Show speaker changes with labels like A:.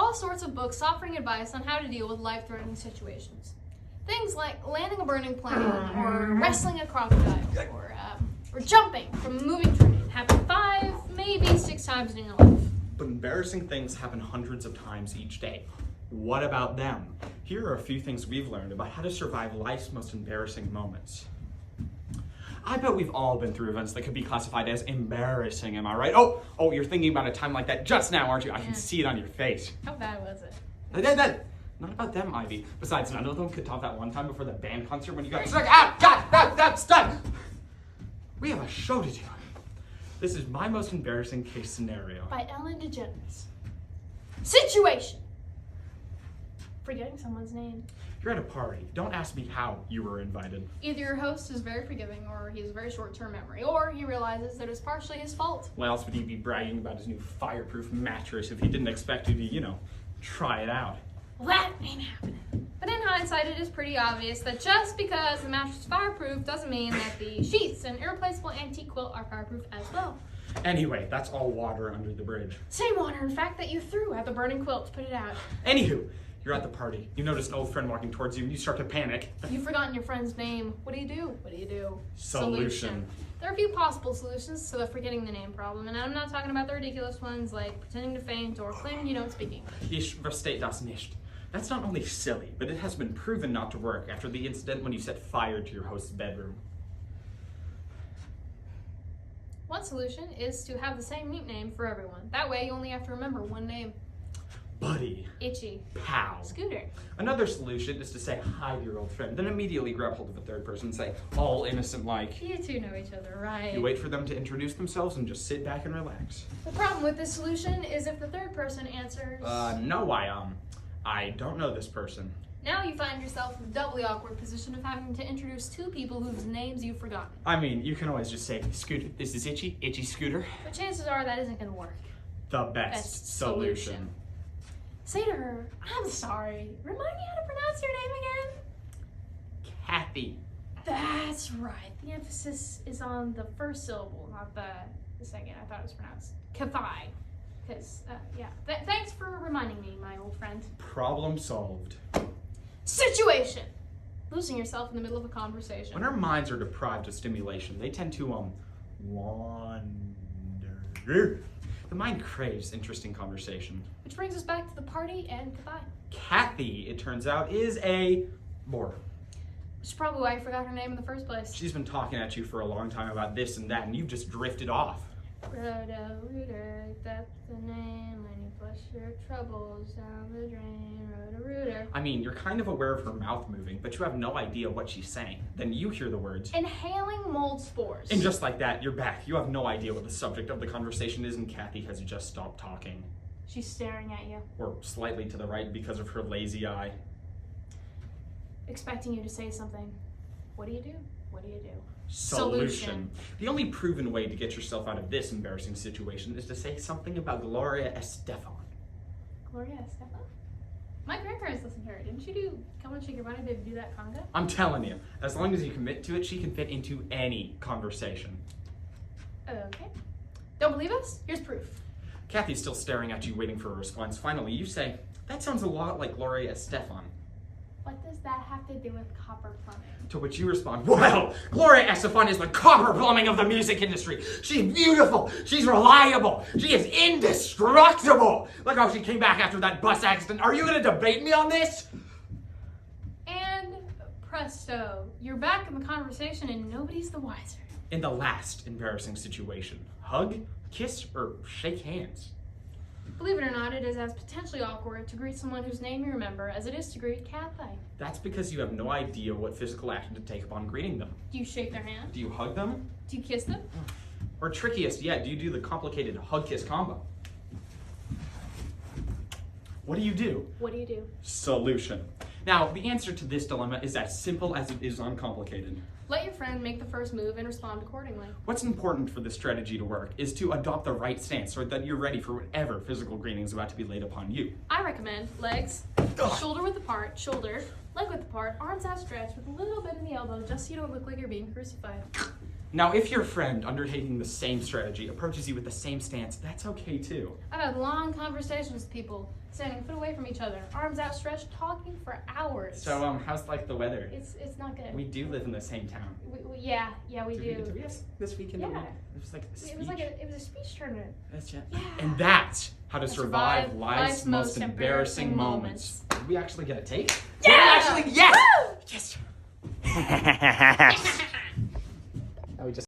A: all sorts of books offering advice on how to deal with life-threatening situations. Things like landing a burning plane, or wrestling a crocodile, or jumping from a moving train happen 5, maybe 6 times in your life.
B: But embarrassing things happen hundreds of times each day. What about them? Here are a few things we've learned about how to survive life's most embarrassing moments. I bet we've all been through events that could be classified as embarrassing, am I right? Oh, you're thinking about a time like that just now, aren't you? I can see it on your face.
A: How bad was it?
B: Not about them, Ivy. Besides, none of them could top that one time before the band concert when you got stuck. That's done! We have a show to do. This is my most embarrassing case scenario.
A: By Ellen DeGeneres. Situation. Forgetting someone's name.
B: You're at a party. Don't ask me how you were invited.
A: Either your host is very forgiving, or he has a very short-term memory, or he realizes that it's partially his fault.
B: Why else would he be bragging about his new fireproof mattress if he didn't expect you to, try it out?
A: Well, that ain't happening. But in hindsight, it is pretty obvious that just because the mattress is fireproof doesn't mean that the sheets and irreplaceable antique quilt are fireproof as well.
B: Anyway, that's all water under the bridge.
A: Same water, in fact, that you threw at the burning quilt to put it out.
B: Anywho, you're at the party. You notice an old friend walking towards you and you start to panic.
A: You've forgotten your friend's name. What do you do? What do you do?
B: Solution.
A: There are a few possible solutions to the forgetting the name problem, and I'm not talking about the ridiculous ones like pretending to faint or claiming you don't speak English.
B: Ich verstehe das nicht. That's not only silly, but it has been proven not to work after the incident when you set fire to your host's bedroom.
A: One solution is to have the same nickname for everyone. That way you only have to remember one name.
B: Buddy.
A: Itchy.
B: Pal.
A: Scooter.
B: Another solution is to say hi to your old friend, then immediately grab hold of a third person and say, all innocent like.
A: You two know each other, right?
B: You wait for them to introduce themselves and just sit back and relax.
A: The problem with this solution is if the third person answers...
B: No, I don't know this person.
A: Now you find yourself in the doubly awkward position of having to introduce 2 people whose names you've forgotten.
B: I mean, you can always just say, Scooter, this is Itchy Scooter.
A: But chances are that isn't going to work.
B: The best solution.
A: Say to her, I'm sorry. Remind me how to pronounce your name again?
B: Kathy.
A: That's right. The emphasis is on the first syllable, not the second. I thought it was pronounced Kathai. Because, thanks for reminding me, my old friend.
B: Problem solved.
A: Situation. Losing yourself in the middle of a conversation.
B: When our minds are deprived of stimulation, they tend to, wander. The mind craves interesting conversation.
A: Which brings us back to the party and Kathai.
B: Kathy, it turns out, is a bore.
A: Which is probably why I forgot her name in the first place.
B: She's been talking at you for a long time about this and that, and you've just drifted off.
A: Roto-Rooter, that's the name when you flush your troubles down the drain. Roto-Rooter.
B: I mean, you're kind of aware of her mouth moving, but you have no idea what she's saying. Then you hear the words.
A: Inhaling mold spores.
B: And just like that, you're back. You have no idea what the subject of the conversation is, and Kathy has just stopped talking.
A: She's staring at you.
B: Or slightly to the right because of her lazy eye.
A: Expecting you to say something. What do you do? What do you do?
B: Solution. The only proven way to get yourself out of this embarrassing situation is to say something about Gloria Estefan.
A: Gloria Estefan? My grandparents listened to her. Didn't she do Come on Shake Your Body, Baby, Do That conga?
B: I'm telling you, as long as you commit to it, she can fit into any conversation.
A: Okay. Don't believe us? Here's proof.
B: Kathy's still staring at you, waiting for a response. Finally, you say, that sounds a lot like Gloria Estefan.
A: What does that have to do with copper plumbing?
B: To which you respond, well, Gloria Estefan is the copper plumbing of the music industry. She's beautiful. She's reliable. She is indestructible. Look how she came back after that bus accident. Are you going to debate me on this?
A: And presto, you're back in the conversation and nobody's the wiser.
B: In the last embarrassing situation, hug, kiss, or shake hands?
A: Believe it or not, it is as potentially awkward to greet someone whose name you remember as it is to greet Kathy.
B: That's because you have no idea what physical action to take upon greeting them.
A: Do you shake their hand?
B: Do you hug them?
A: Do you kiss them?
B: Or trickiest yet, do you do the complicated hug-kiss combo? What do you do?
A: What do you do?
B: Solution. Now, the answer to this dilemma is as simple as it is uncomplicated.
A: Let your friend make the first move and respond accordingly.
B: What's important for this strategy to work is to adopt the right stance so that you're ready for whatever physical greeting is about to be laid upon you.
A: I recommend legs, shoulder width apart, shoulder, leg width apart, arms outstretched with a little bit in the elbow just so you don't look like you're being crucified.
B: Now, if your friend undertaking the same strategy approaches you with the same stance, that's okay too.
A: I've had long conversations with people standing a foot away from each other, arms outstretched, talking for hours.
B: So, how's like the weather?
A: It's not good.
B: We do live in the same town.
A: Yeah, we do.
B: Did we have this weekend?
A: Yeah.
B: It was like a speech.
A: It was a speech tournament.
B: Yeah.
A: Yeah.
B: And that's how to survive life's
A: life's
B: most embarrassing moments. Did we actually get a taste?
A: Yeah!
B: Did we actually? Yes!
A: Woo!
B: Yes!